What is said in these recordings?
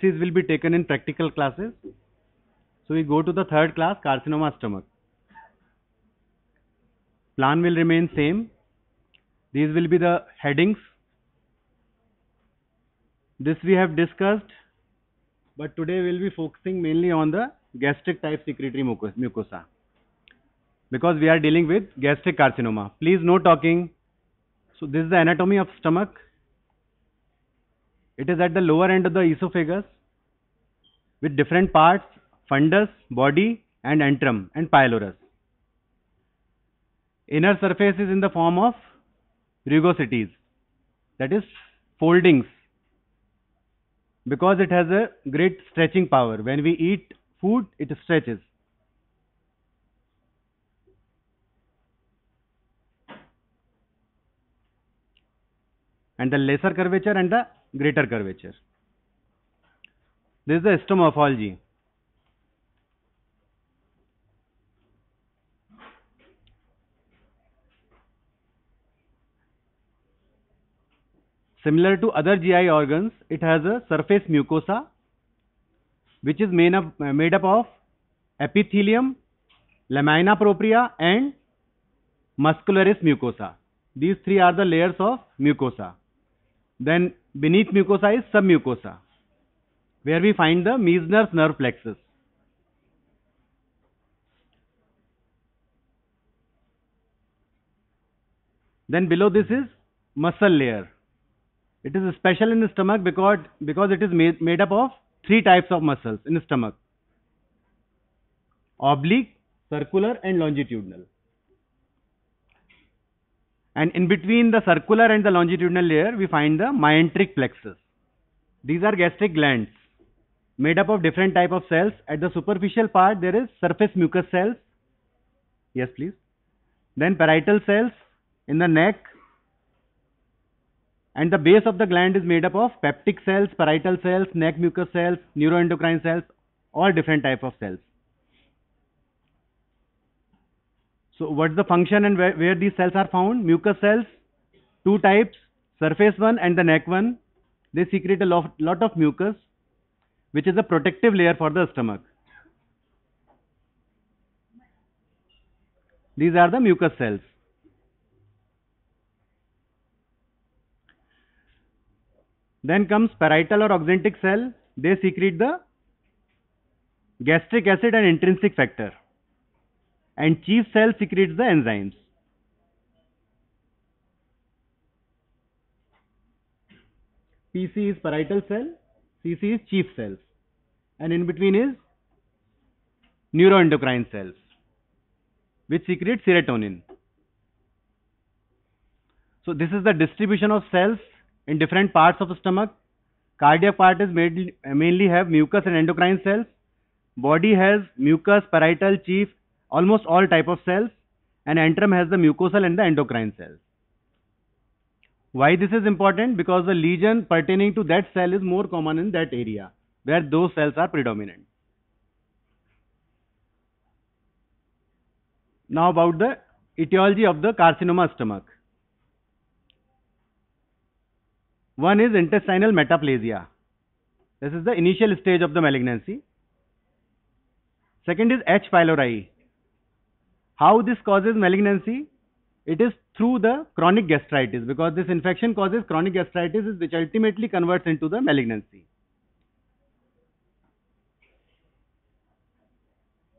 analysis will be taken in practical classes. So we go to the third class, carcinoma stomach. Plan will remain same. These will be the headings. This we have discussed, but today we'll be focusing mainly on the gastric type secretory mucosa, because we are dealing with gastric carcinoma. Please no talking. So this is the anatomy of stomach. It is at the lower end of the esophagus with different parts: fundus, body, and antrum and pylorus. Inner surface is in the form of rugosities, that is foldings, because it has a great stretching power. When we eat food, it stretches. And the lesser curvature and the greater curvature. This is the histomorphology. Similar to other GI organs, it has a surface mucosa, which is made up of epithelium, lamina propria, and muscularis mucosa. These three are the layers of mucosa. Then beneath mucosa is submucosa, where we find the Meissner's nerve plexus. Then below this is muscle layer. It is special in the stomach because it is made up of three types of muscles in the stomach: oblique, circular, and longitudinal. And in between the circular and the longitudinal layer, we find the myenteric plexus. These are gastric glands made up of different type of cells. At the superficial part, there is surface mucous cells. Yes, please. Then parietal cells in the neck. And the base of the gland is made up of peptic cells, parietal cells, neck mucous cells, neuroendocrine cells, all different type of cells. So what's the function and where these cells are found? Mucous cells, two types, surface one and the neck one. They secrete a lot of mucus, which is a protective layer for the stomach. These are the mucous cells. Then comes parietal or oxyntic cell. They secrete the gastric acid and intrinsic factor. And chief cell secretes the enzymes. PC is parietal cell, CC is chief cells, and in between is neuroendocrine cells, which secrete serotonin. So this is the distribution of cells in different parts of the stomach. Cardiac part is mainly have mucus and endocrine cells. Body has mucus, parietal, chief, almost all type of cells, and antrum has the mucosal and the endocrine cells. Why this is important? Because the lesion pertaining to that cell is more common in that area where those cells are predominant. Now about the etiology of the carcinoma stomach. One is intestinal metaplasia. This is the initial stage of the malignancy. Second is H. pylori. How this causes malignancy? It is through the chronic gastritis, because this infection causes chronic gastritis, which ultimately converts into the malignancy.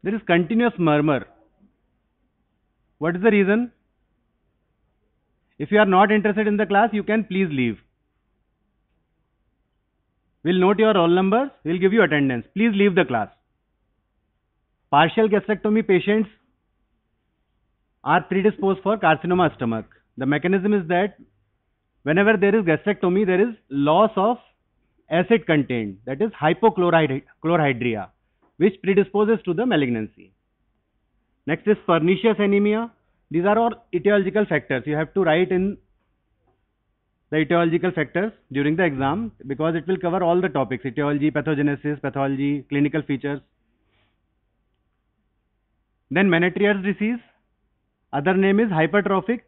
There is continuous murmur. What is the reason? If you are not interested in the class, you can please leave. We'll note your roll numbers, we'll give you attendance. Please leave the class. Partial gastrectomy patients are predisposed for carcinoma stomach. The mechanism is that whenever there is gastrectomy, there is loss of acid content, that is hypochlorhydria, which predisposes to the malignancy. Next is pernicious anemia. These are all etiological factors. You have to write in the etiological factors during the exam, because it will cover all the topics: etiology, pathogenesis, pathology, clinical features. Then Menetrier's disease. Other name is hypertrophic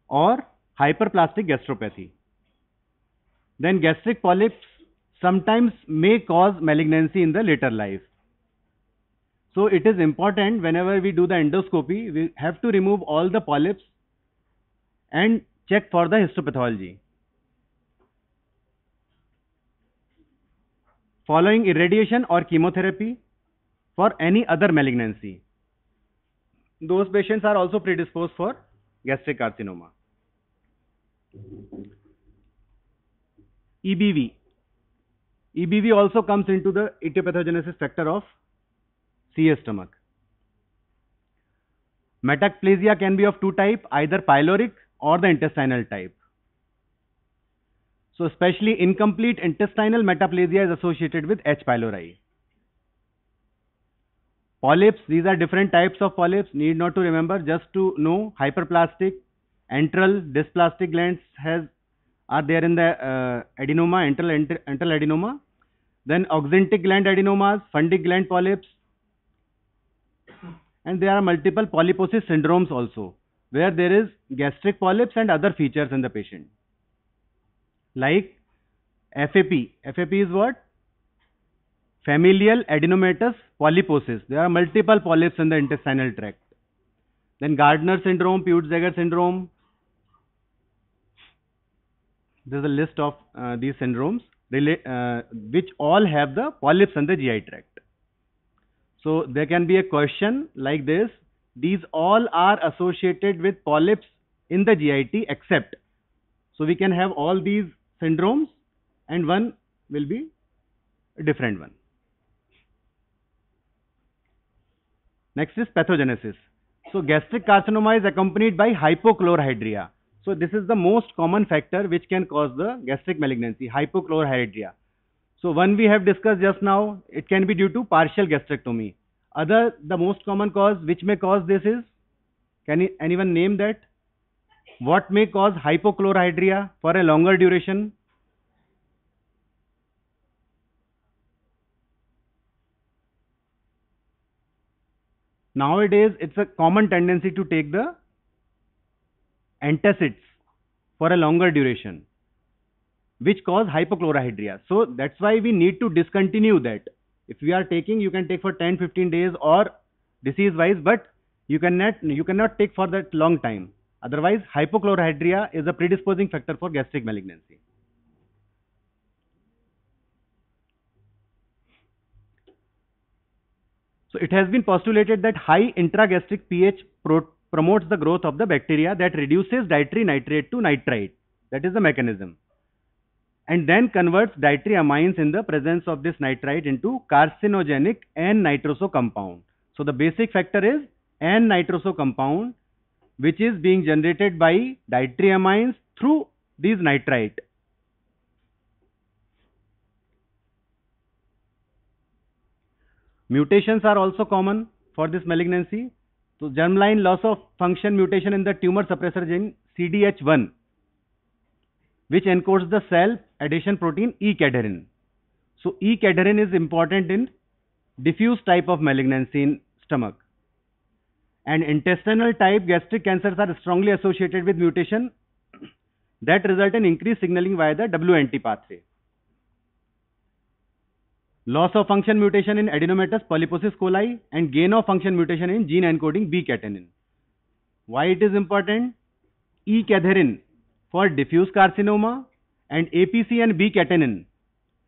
or hyperplastic gastropathy. Then gastric polyps sometimes may cause malignancy in the later life. So it is important whenever we do the endoscopy, we have to remove all the polyps and check for the histopathology. Following irradiation or chemotherapy for any other malignancy. Those patients are also predisposed for gastric carcinoma. EBV. EBV also comes into the etiopathogenesis factor of CA stomach. Metaplasia can be of two types, either pyloric or the intestinal type. So especially incomplete intestinal metaplasia is associated with H. pylori. Polyps, these are different types of polyps, need not to remember, just to know hyperplastic, antral, dysplastic glands are there in the adenoma, antral adenoma. Then oxyntic gland adenomas, fundic gland polyps, and there are multiple polyposis syndromes also, where there is gastric polyps and other features in the patient. Like FAP. FAP is what? Familial adenomatous polyposis. There are multiple polyps in the intestinal tract. Then Gardner syndrome, Peutz-Jeghers syndrome. There is a list of these syndromes which all have the polyps in the GI tract. So there can be a question like this: these all are associated with polyps in the GIT except. So we can have all these syndromes and one will be a different one. Next is pathogenesis. So gastric carcinoma is accompanied by hypochlorhydria. So this is the most common factor which can cause the gastric malignancy, hypochlorhydria. So one we have discussed just now, it can be due to partial gastrectomy. The most common cause which may cause this is, can anyone name that? What may cause hypochlorhydria for a longer duration? Nowadays, it's a common tendency to take the antacids for a longer duration, which cause hypochlorhydria. So that's why we need to discontinue that. If we are taking, you can take for 10-15 days or disease-wise, but you cannot take for that long time. Otherwise, hypochlorhydria is a predisposing factor for gastric malignancy. So it has been postulated that high intragastric pH promotes the growth of the bacteria that reduces dietary nitrate to nitrite. That is the mechanism. And then converts dietary amines in the presence of this nitrite into carcinogenic N-nitroso compound. So the basic factor is N-nitroso compound, which is being generated by dietary amines through these nitrite. Mutations are also common for this malignancy. So germline loss of function mutation in the tumor suppressor gene CDH1, which encodes the cell adhesion protein E-cadherin. So E-cadherin is important in diffuse type of malignancy in stomach. And intestinal type gastric cancers are strongly associated with mutation that result in increased signaling via the WNT pathway. Loss of function mutation in adenomatous polyposis coli and gain of function mutation in gene encoding B-catenin. Why it is important? E-cadherin for diffuse carcinoma and APC and B-catenin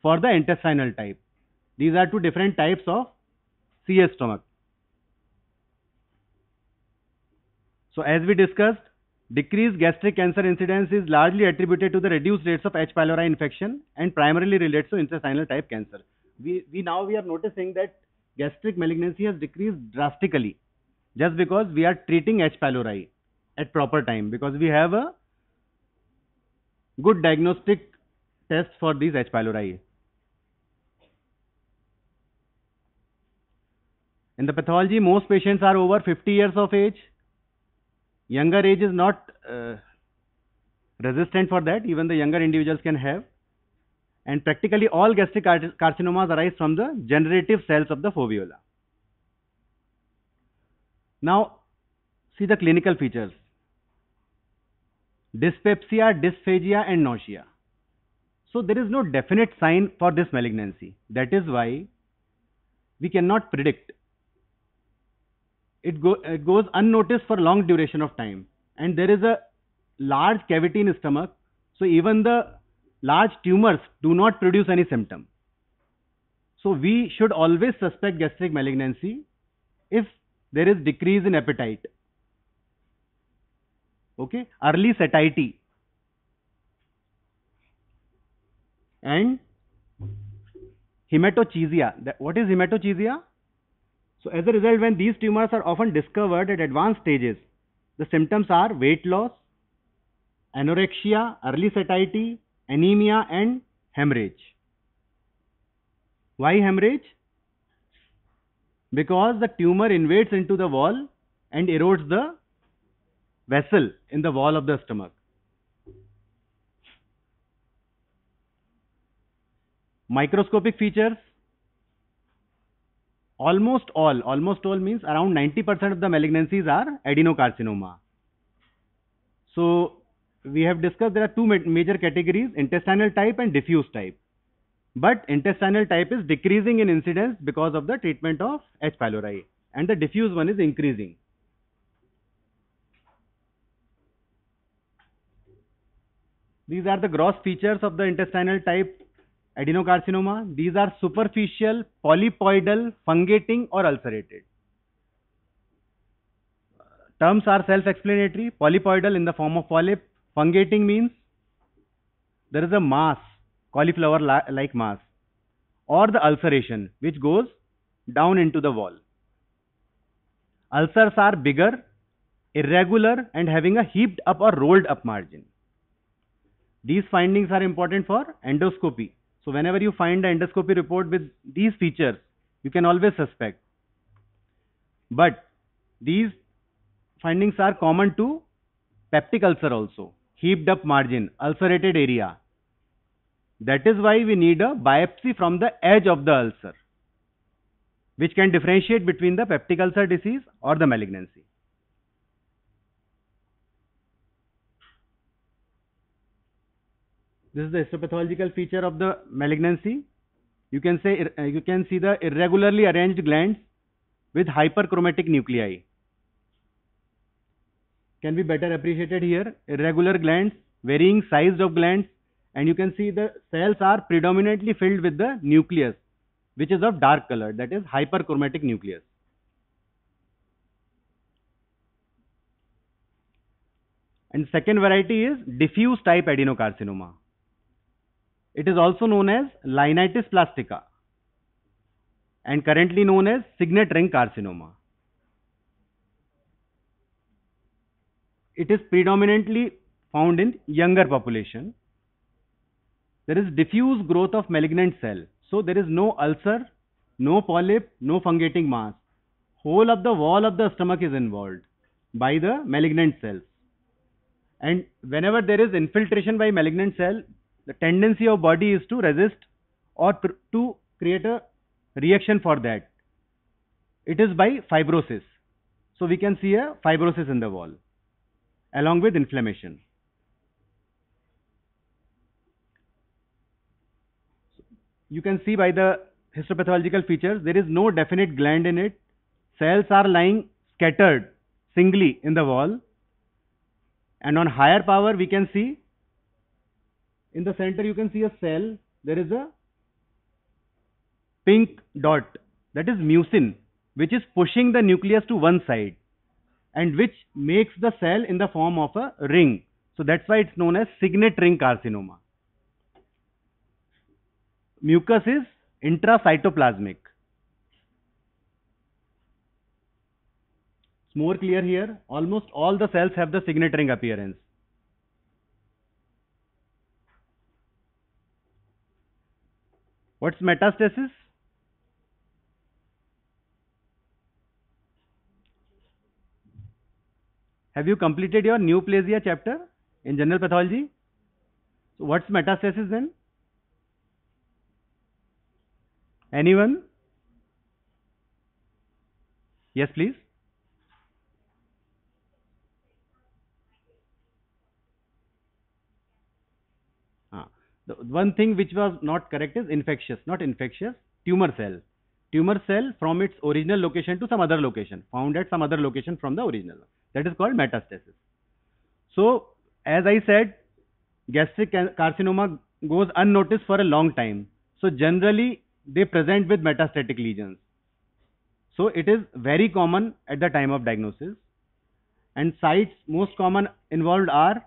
for the intestinal type. These are two different types of CS stomach. So as we discussed, decreased gastric cancer incidence is largely attributed to the reduced rates of H. pylori infection and primarily relates to intestinal type cancer. We are noticing that gastric malignancy has decreased drastically just because we are treating H. pylori at proper time, because we have a good diagnostic test for these H. pylori. In the pathology, most patients are over 50 years of age. Younger age is not resistant for that. Even the younger individuals can have. And practically all gastric carcinomas arise from the generative cells of the fovea. Now, see the clinical features. Dyspepsia, dysphagia and nausea. So there is no definite sign for this malignancy. That is why we cannot predict. It goes unnoticed for long duration of time, and there is a large cavity in stomach, so even the large tumors do not produce any symptom. So we should always suspect gastric malignancy if there is decrease in appetite. Okay, early satiety, and hematochezia. What is hematochezia? So as a result, when these tumors are often discovered at advanced stages, the symptoms are weight loss, anorexia, early satiety, anemia, and hemorrhage. Why hemorrhage? Because the tumor invades into the wall and erodes the vessel in the wall of the stomach. Microscopic features. Almost all means around 90% of the malignancies are adenocarcinoma. So we have discussed there are two major categories, intestinal type and diffuse type. But intestinal type is decreasing in incidence because of the treatment of H. pylori, and the diffuse one is increasing. These are the gross features of the intestinal type adenocarcinoma. These are superficial, polypoidal, fungating or ulcerated. Terms are self-explanatory. Polypoidal in the form of polyp. Fungating means there is a mass, cauliflower-like mass, or the ulceration which goes down into the wall. Ulcers are bigger, irregular, and having a heaped up or rolled up margin. These findings are important for endoscopy. So whenever you find the endoscopy report with these features, you can always suspect. But these findings are common to peptic ulcer also. Heaped up margin, ulcerated area. That is why we need a biopsy from the edge of the ulcer, which can differentiate between the peptic ulcer disease or the malignancy. This is the histopathological feature of the malignancy. You can see the irregularly arranged glands with hyperchromatic nuclei. Can be better appreciated here. Irregular glands, varying size of glands, and you can see the cells are predominantly filled with the nucleus, which is of dark color, that is hyperchromatic nucleus. And second variety is diffuse type adenocarcinoma. It is also known as Linitis plastica and currently known as signet ring carcinoma. It is predominantly found in younger population. There is diffuse growth of malignant cell. So there is no ulcer, no polyp, no fungating mass. Whole of the wall of the stomach is involved by the malignant cells. And whenever there is infiltration by malignant cell, the tendency of body is to resist or to create a reaction for that. It is by fibrosis. So we can see a fibrosis in the wall along with inflammation. You can see by the histopathological features, there is no definite gland in it. Cells are lying scattered singly in the wall. And on higher power, we can see in the center, you can see a cell. There is a pink dot, that is mucin, which is pushing the nucleus to one side and which makes the cell in the form of a ring. So that's why it's known as signet ring carcinoma. Mucus is intracytoplasmic. It's more clear here. Almost all the cells have the signet ring appearance. What's metastasis? Have you completed your neoplasia chapter in general pathology? So what's metastasis then? Anyone? Yes, please. The one thing which was not correct is infectious, not infectious, tumor cell. Tumor cell from its original location to some other location, found at some other location from the original. That is called metastasis. So, as I said, gastric carcinoma goes unnoticed for a long time. So, generally, they present with metastatic lesions. So, it is very common at the time of diagnosis. And sites most common involved are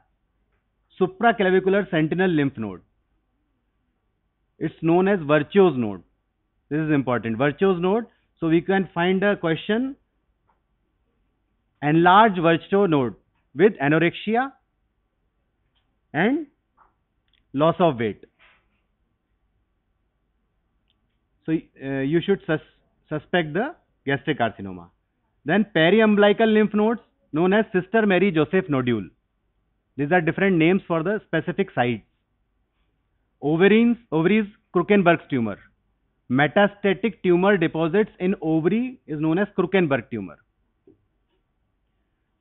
supraclavicular sentinel lymph node. It's known as Virchow's node. This is important. Virchow's node. So we can find a question: enlarged Virchow node with anorexia and loss of weight. So you should suspect the gastric carcinoma. Then periumbilical lymph nodes known as Sister Mary Joseph nodule. These are different names for the specific sites. Ovaries, Krukenberg's tumor. Metastatic tumor deposits in ovary is known as Krukenberg tumor.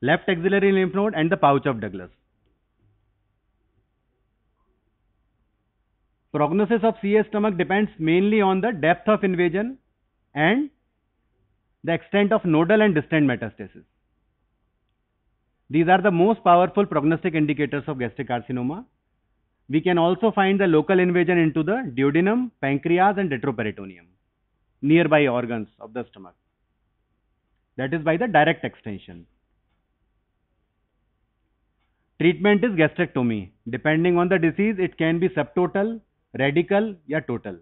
Left axillary lymph node and the pouch of Douglas. Prognosis of CA stomach depends mainly on the depth of invasion and the extent of nodal and distant metastasis. These are the most powerful prognostic indicators of gastric carcinoma. We can also find the local invasion into the duodenum, pancreas and retroperitoneum, nearby organs of the stomach. That is by the direct extension. Treatment is gastrectomy. Depending on the disease, it can be subtotal, radical or total.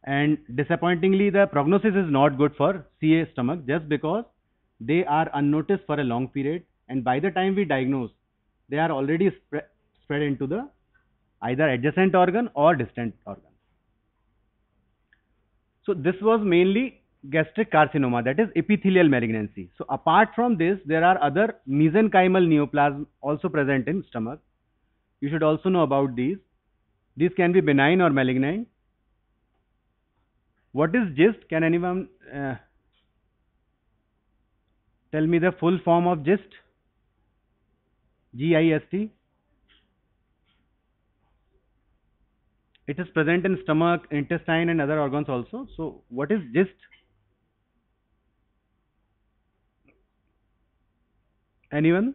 And disappointingly, the prognosis is not good for CA stomach just because they are unnoticed for a long period, and by the time we diagnose, they are already spread into the either adjacent organ or distant organ. So this was mainly gastric carcinoma, that is epithelial malignancy. So apart from this, there are other mesenchymal neoplasm also present in stomach. You should also know about these. These can be benign or malignant. What is GIST? Can anyone tell me the full form of GIST? G-I-S-T. It is present in stomach, intestine and other organs also. So what is GIST? Anyone?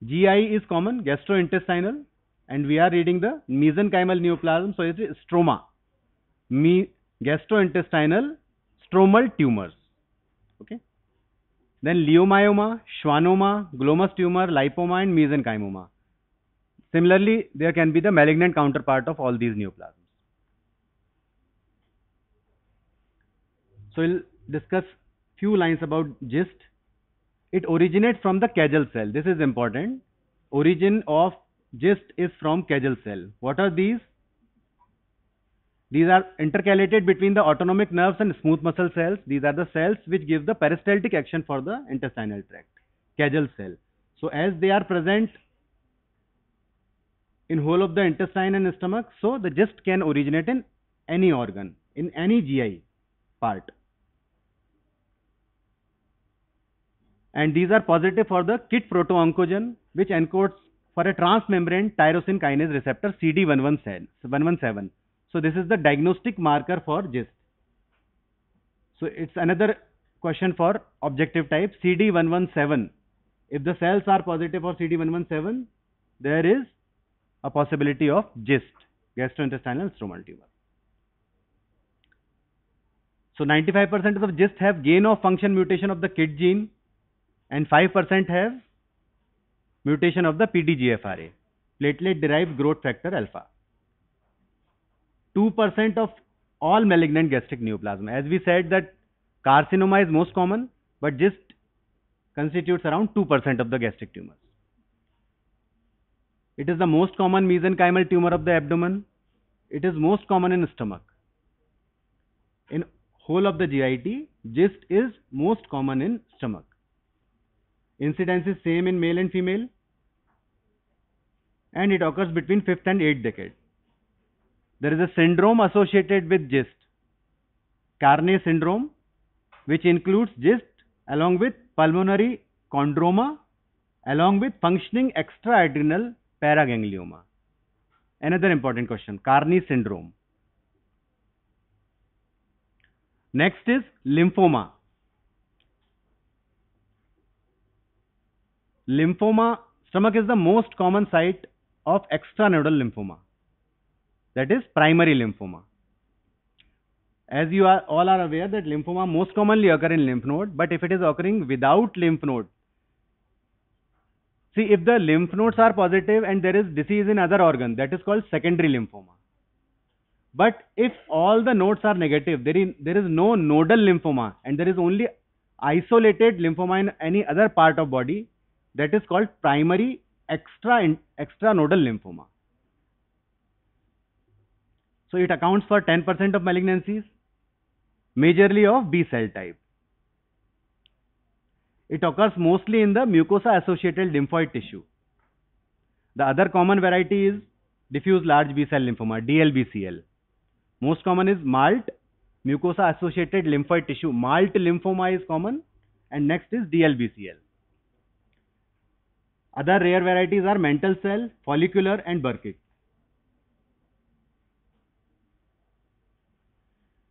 GI is common, gastrointestinal, and we are reading the mesenchymal neoplasm, so it is stroma. Gastrointestinal stromal tumors. Okay. Then leiomyoma, schwannoma, glomus tumor, lipoma and mesenchyma. Similarly, there can be the malignant counterpart of all these neoplasms. So we'll discuss few lines about GIST. It originates from the Kegel cell. This is important. Origin of GIST is from Kegel cell. What are these? These are intercalated between the autonomic nerves and smooth muscle cells. These are the cells which give the peristaltic action for the intestinal tract. Kegel cell. So as they are present in whole of the intestine and stomach, so the GIST can originate in any organ, in any GI part. And these are positive for the KIT proto-oncogen, which encodes for a transmembrane tyrosine kinase receptor CD117. So this is the diagnostic marker for GIST. So it's another question for objective type, CD117. If the cells are positive for CD117, there is a possibility of GIST, gastrointestinal stromal tumor. So 95% of GIST have gain of function mutation of the KIT gene, and 5% have mutation of the PDGFRA, platelet derived growth factor alpha. 2% of all malignant gastric neoplasm. As we said that carcinoma is most common, but GIST constitutes around 2% of the gastric tumors. It is the most common mesenchymal tumor of the abdomen. It is most common in stomach. In whole of the GIT, GIST is most common in stomach. Incidence is same in male and female, and it occurs between 5th and 8th decade. There is a syndrome associated with GIST, Carney syndrome, which includes GIST along with pulmonary chondroma, along with functioning extra-adrenal paraganglioma. Another important question, Carney syndrome. Next is lymphoma. Lymphoma, stomach is the most common site of extranodal lymphoma. That is primary lymphoma. As you are all are aware that lymphoma most commonly occur in lymph node, but if it is occurring without lymph node, see if the lymph nodes are positive and there is disease in other organ, that is called secondary lymphoma. But if all the nodes are negative, there is no nodal lymphoma and there is only isolated lymphoma in any other part of body, that is called primary extranodal lymphoma. So it accounts for 10% of malignancies, majorly of B cell type. It occurs mostly in the mucosa associated lymphoid tissue. The other common variety is diffuse large B cell lymphoma, DLBCL. Most common is MALT, mucosa associated lymphoid tissue. MALT lymphoma is common, and next is DLBCL. Other rare varieties are mantle cell, follicular, and Burkitt.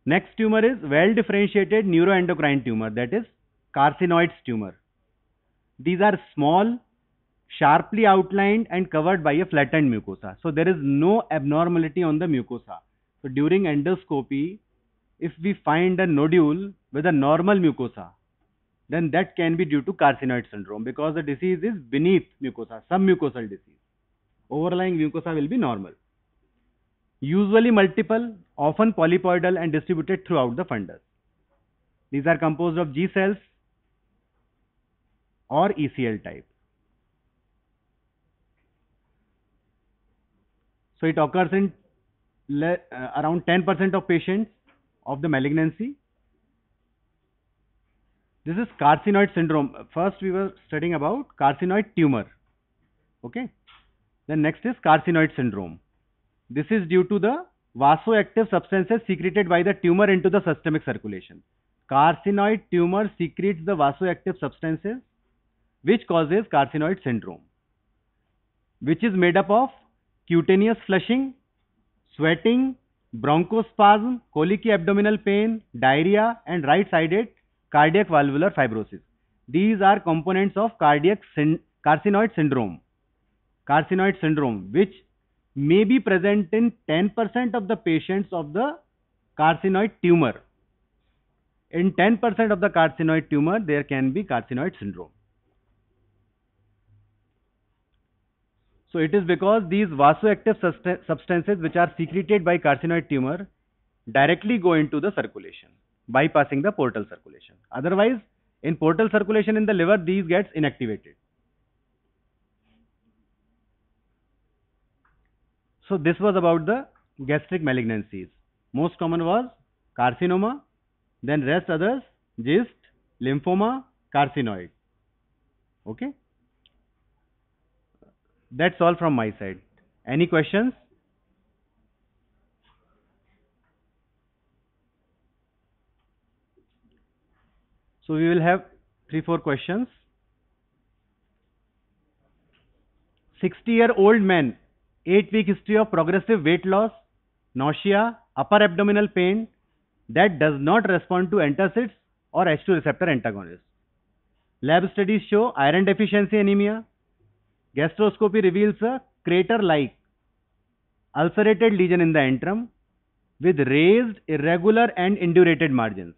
Next tumor is well differentiated neuroendocrine tumor, that is carcinoid tumor. These are small, sharply outlined and covered by a flattened mucosa. So there is no abnormality on the mucosa. So during endoscopy, if we find a nodule with a normal mucosa, then that can be due to carcinoid syndrome because the disease is beneath mucosa, submucosal disease. Overlying mucosa will be normal. Usually multiple, often polypoidal and distributed throughout the fundus. These are composed of G cells or ECL type. So it occurs in around 10% of patients of the malignancy. This is carcinoid syndrome. First we were studying about carcinoid tumor. Okay. Then next is carcinoid syndrome. This is due to the vasoactive substances secreted by the tumor into the systemic circulation. Carcinoid tumor secretes the vasoactive substances which causes carcinoid syndrome, which is made up of cutaneous flushing, sweating, bronchospasm, colicky abdominal pain, diarrhea, and right-sided cardiac valvular fibrosis. These are components of carcinoid syndrome. Carcinoid syndrome, which may be present in 10% of the patients of the carcinoid tumor. In 10% of the carcinoid tumor, there can be carcinoid syndrome. So it is because these vasoactive substances which are secreted by carcinoid tumor directly go into the circulation, bypassing the portal circulation. Otherwise, in portal circulation in the liver, these gets inactivated. So this was about the gastric malignancies. Most common was carcinoma, then rest others, GIST, lymphoma, carcinoid. Okay. That's all from my side. Any questions? So we will have 3-4 questions. 60-year-old man, 8-week history of progressive weight loss, nausea, upper abdominal pain that does not respond to antacids or H2 receptor antagonists. Lab studies show iron deficiency anemia. Gastroscopy reveals a crater-like ulcerated lesion in the antrum with raised, irregular and indurated margins.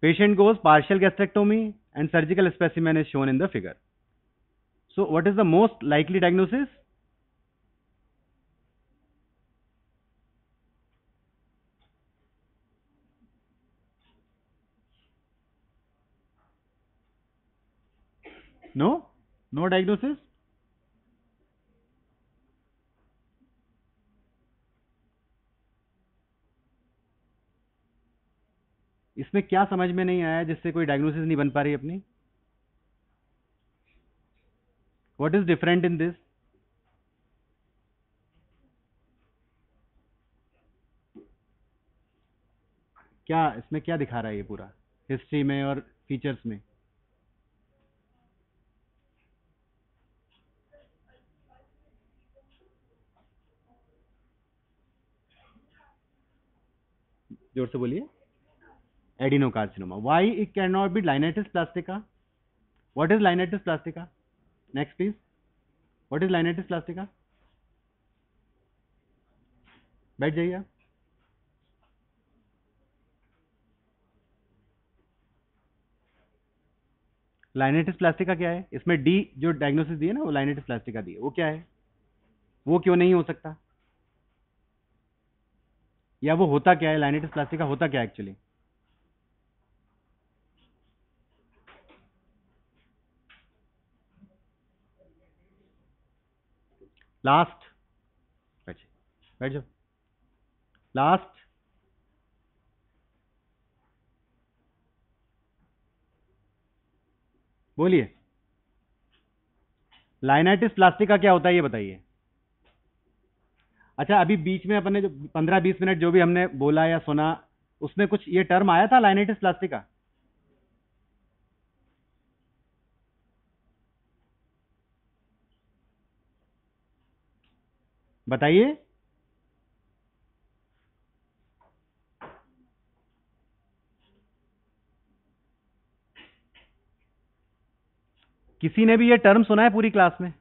Patient goes partial gastrectomy and surgical specimen is shown in the figure. So what is the most likely diagnosis? No? No diagnosis? इसमें क्या समझ में नहीं आया जिससे कोई diagnosis नहीं बन पा रही अपनी? What is different in this? क्या इसमें क्या दिखा रहा है ये पूरा हिस्ट्री में और फीचर्स में? जोर से बोलिए, adenocarcinoma. Why it can not be linitis plastica? What is linitis plastica? Next please. What is linitis plastica? बैठ जाइए आप. लाइनेटिस प्लास्टिका क्या है? इसमें डी जो डायग्नोसिस दी है ना, वो लाइनेटिस प्लास्टिका दी है. वो क्या है? वो क्यों नहीं हो सकता? या वो होता क्या है? लाइनेटिस प्लास्टिका होता क्या है एक्चुअली? लास्ट. बैठ बैठ जाओ. लास्ट. बोलिए, लाइनेटिस प्लास्टिका क्या होता है ये बताइए. अच्छा, अभी बीच में अपन ने जो 15-20 मिनट जो भी हमने बोला या सुना, उसमें कुछ ये टर्म आया था लाइनेटिस प्लास्टिका? बताइए. किसी ने भी ये टर्म सुना है पूरी क्लास में?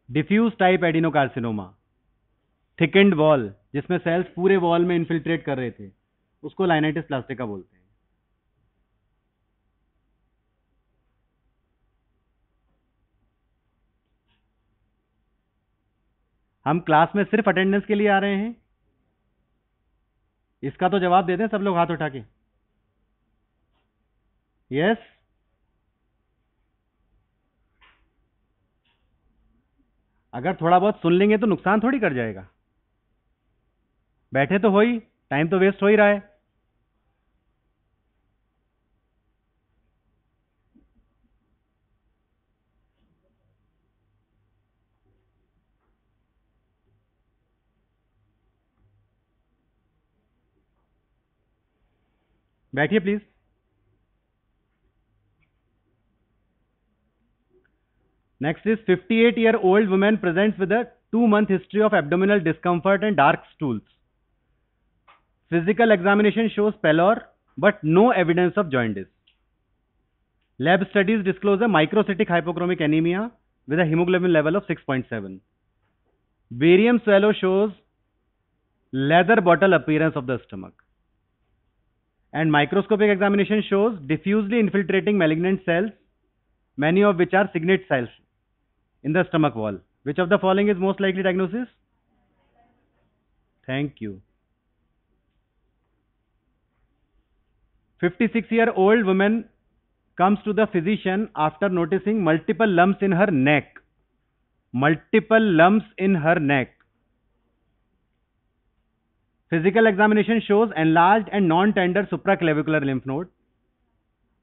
Diffuse type adenocarcinoma, thickened wall, जिसमें सेल्स पूरे वॉल में इन्फिल्ट्रेट कर रहे थे, उसको लाइनेटिस प्लास्टिका बोलते हैं. हम क्लास में सिर्फ अटेंडेंस के लिए आ रहे हैं? इसका तो जवाब दे दें सब लोग हाथ उठा के. यस. अगर थोड़ा बहुत सुन लेंगे तो नुकसान थोड़ी कर जाएगा. बैठे तो हो ही, टाइम तो वेस्ट हो ही रहा है. बैठिए please. Next is 58-year-old woman presents with a 2-month history of abdominal discomfort and dark stools. Physical examination shows pallor, but no evidence of jaundice. Lab studies disclose a microcytic hypochromic anemia with a hemoglobin level of 6.7. Barium swallow shows leather bottle appearance of the stomach. And microscopic examination shows diffusely infiltrating malignant cells, many of which are signet cells in the stomach wall. Which of the following is most likely diagnosis? Thank you. 56-year-old woman comes to the physician after noticing multiple lumps in her neck. Multiple lumps in her neck. Physical examination shows enlarged and non-tender supraclavicular lymph node.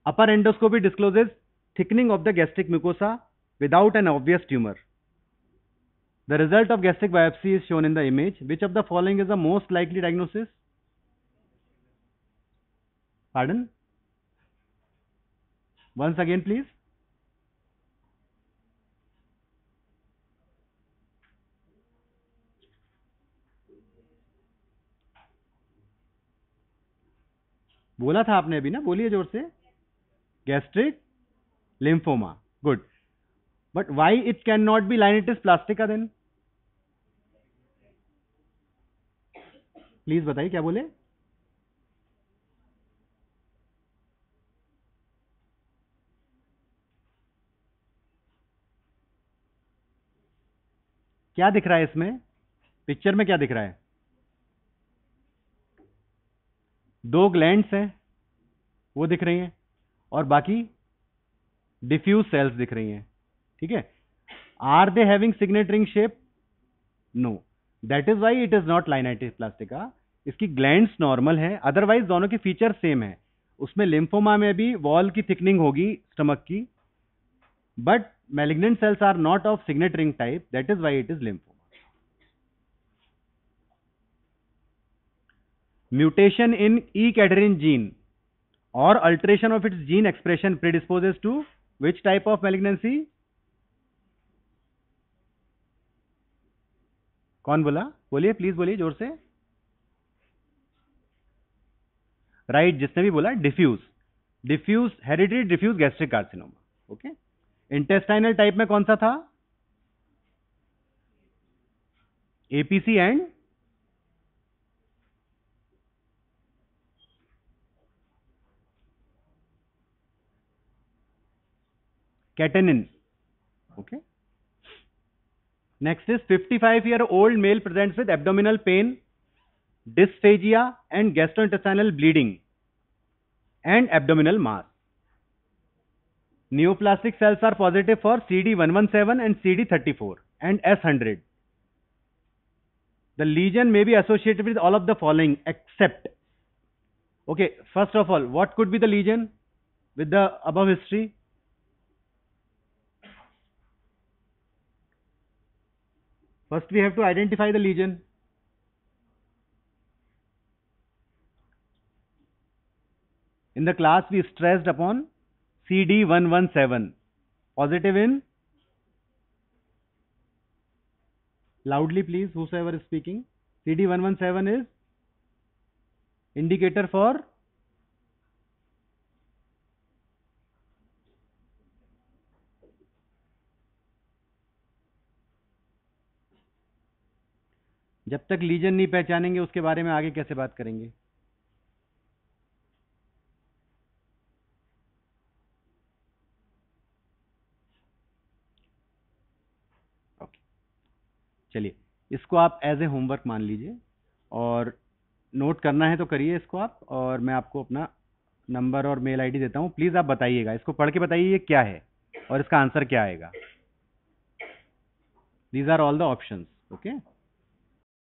Upper endoscopy discloses thickening of the gastric mucosa without an obvious tumor. The result of gastric biopsy is shown in the image. Which of the following is the most likely diagnosis? Pardon? Once again, please. बोला था आपने अभी ना, बोलिए जोर से. Gastric lymphoma. Good. But why it cannot be Lineatis plastica then? Please बताइए क्या बोले. क्या दिख रहा है इसमें? पिक्चर में क्या दिख रहा है? 2 ग्लैंड्स हैं, वो दिख रही हैं, और बाकी डिफ्यूज सेल्स दिख रही हैं. ठीक है. Are they having signet ring shape? No. That is why it is not linitis plastica. इसकी ग्लैंड्स नॉर्मल है, अदरवाइज दोनों के फीचर सेम है. उसमें लिम्फोमा में भी वॉल की थिकनिंग होगी स्टमक की, but malignant cells are not of signet ring type, that is why it is lymphoma. Mutation in E-cadherin gene or alteration of its gene expression predisposes to which type of malignancy? कौन बोला? बोलिए please, बोलिए जोर से. Right, जिसने भी बोला diffuse hereditary diffuse gastric carcinoma. Okay, intestinal type में कौन सा था? APC and catenin. Okay, next is 55-year-old male presents with abdominal pain, dysphagia and gastrointestinal bleeding and abdominal mass. Neoplastic cells are positive for CD117 and CD34 and S100. The lesion may be associated with all of the following except, okay, first of all, what could be the lesion with the above history? First we have to identify the lesion. In the class we stressed upon CD117, positive in, loudly please, whosoever is speaking. CD117 is indicator for जब तक legion नहीं पहचानेंगे उसके बारे में आगे कैसे बात करेंगे? ओके, चलिए इसको आप एज ए होमवर्क मान लीजिए और नोट करना है तो करिए इसको आप, और मैं आपको अपना नंबर और मेल आईडी देता हूं. प्लीज आप बताइएगा, इसको पढ़ के बताइए ये क्या है और इसका आंसर क्या आएगा. These are all the options. Okay.